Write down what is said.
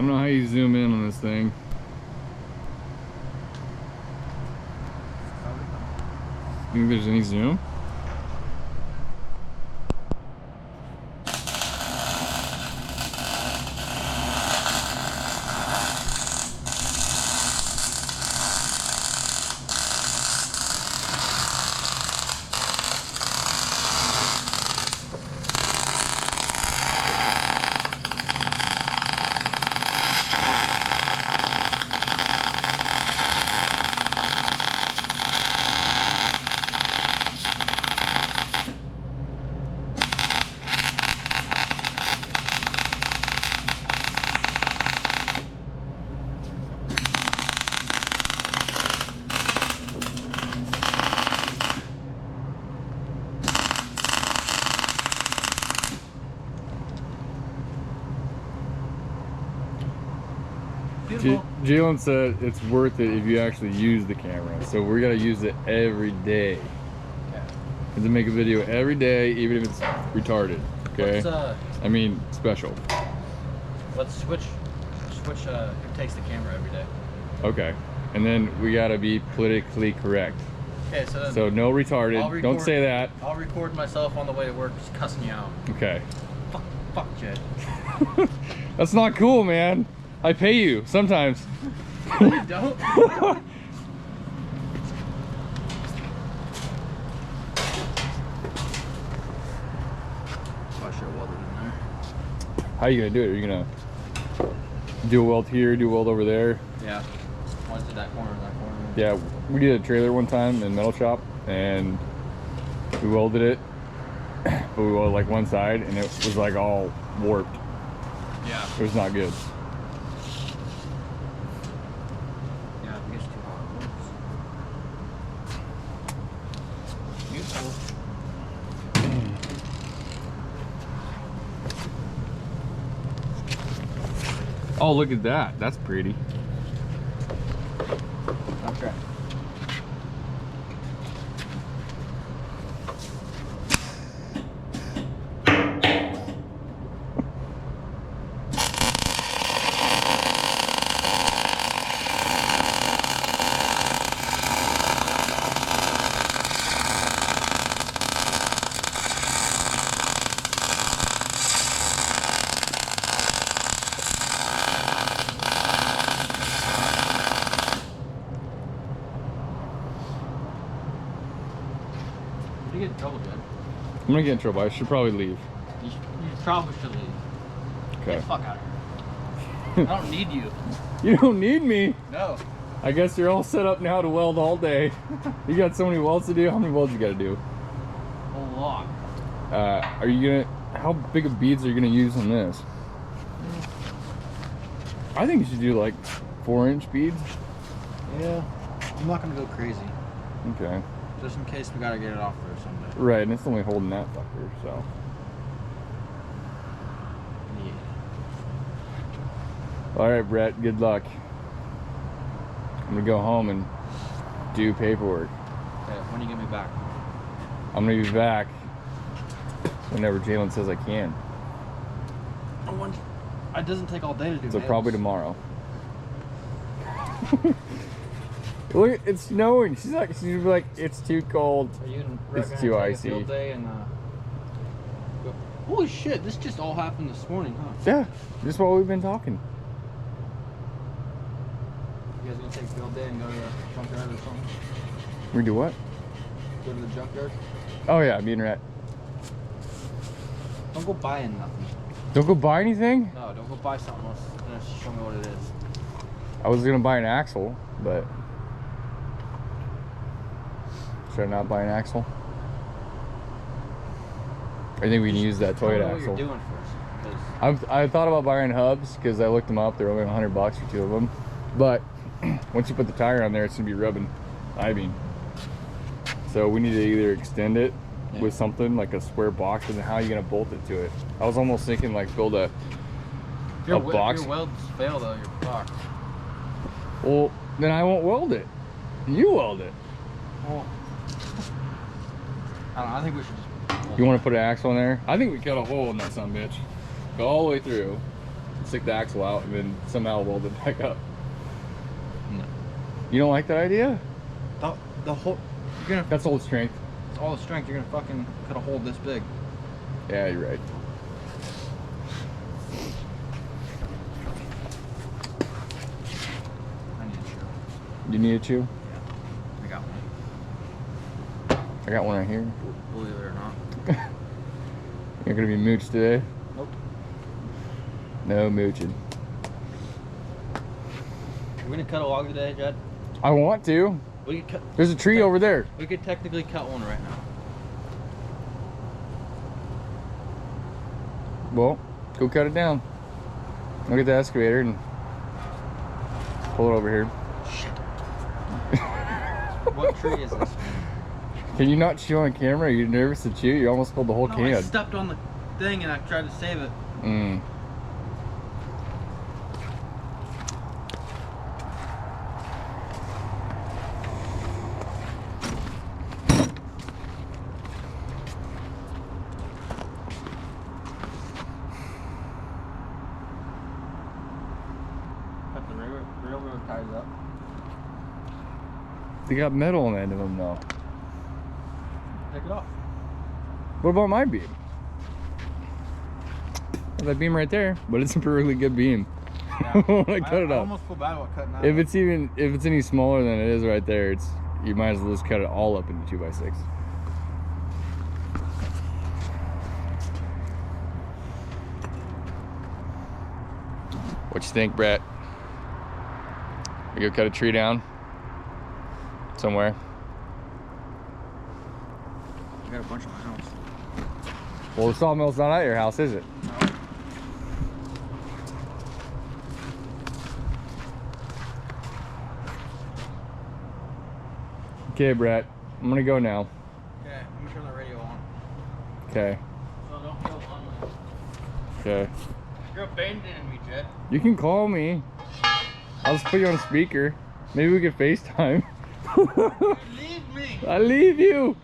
don't know how you zoom in on this thing. Think there's any zoom? Jalen said it's worth it if you actually use the camera, so we're gonna use it every day. Okay. And to make a video every day, even if it's retarded. Okay. I mean, special. Let's switch. Who takes the camera every day? Okay. And then we gotta be politically correct. Okay, so no retarded. Don't say that. I'll record myself on the way to work, just cussing you out. Okay. Fuck, Jed. That's not cool, man. I pay you sometimes. No, you don't. How are you gonna do it? Are you gonna do a weld here, do a weld over there? Yeah. One to that corner, that corner. Yeah, we did a trailer one time in metal shop, and we welded it, but we welded like one side, and it was like all warped. Yeah. It was not good. Oh, look at that. That's pretty. Okay. You get in trouble, Jed. I'm gonna get in trouble. I should probably leave. You probably should leave. Okay. Get the fuck out of here. I don't need you. You don't need me. No. I guess you're all set up now to weld all day. You got so many welds to do. How many welds you gotta do? A lot. Are you gonna? How big of beads are you gonna use on this? I think you should do like 4-inch beads. Yeah. I'm not gonna go crazy. Okay. Just in case we gotta get it off there someday. Right, and it's only holding that fucker, so. Yeah. Alright, Brett, good luck. I'm gonna go home and do paperwork. Okay, when are you gonna be back? I'm gonna be back whenever Jalen says I can. It doesn't take all day to do So nails. probably tomorrow. Look, it's snowing. She's gonna be like, it's too cold. Are you It's too icy. Field day and, go? Holy shit! This just all happened this morning, huh? Yeah, just while we've been talking. You guys gonna take field day and go to the junkyard or something? We do what? Go to the junkyard? Oh yeah, me and Rhett. Don't go buying nothing. Don't go buy anything? No, don't go buy something else. Just show me what it is. I was gonna buy an axle, but should I not buy an axle? I think we can use that Toyota What axle. you're doing first, I thought about buying hubs because I looked them up. They're only $100 for 2 of them. But once you put the tire on there, it's gonna be rubbing I-beam. So we need to either extend it with something like a square box, and then how are you gonna bolt it to it? I was almost thinking like build a box. If your welds fail though, you're fucked. Well, then I won't weld it. You weld it. Well, I don't know. I think we should just. You want to put an axle in there? I think we cut a hole in that son bitch. Go all the way through. stick the axle out, and then somehow weld it back up. No. You don't like that idea? The whole, you're gonna, That's old strength. it's all the strength. You're gonna fucking cut a hole this big. Yeah, you're right. I need a shoe. You need a chew? Yeah, I got one. I got one right here. Believe it or not. You're gonna be mooched today? Nope. No mooching. We're gonna cut a log today, Jed. I want to. We could cut. There's a tree over there. We could technically cut one right now. Well, go cut it down. I'll get the excavator and pull it over here. Shit. What tree is this? Can you not chew on camera? Are you nervous to chew? You almost pulled the whole No, can. I stepped on the thing and I tried to save it. Mm. Cut the railroad ties up. They got metal on the end of them though. Take it off. What about my beam? That beam right there, but it's a really good beam. Yeah. When I cut it I off. almost feel bad about cutting that. If it's any smaller than it is right there, you might as well just cut it all up into 2x6. What you think, Brett? We go cut a tree down somewhere. I got a bunch of my house. Well, the sawmill's not at your house, is it? No. Okay, Brett. I'm gonna go now. Okay, let me turn the radio on. Okay. So don't feel lonely. Okay. You're abandoning me, Jed. You can call me. I'll just put you on speaker. Maybe we could FaceTime. You leave me. I leave you.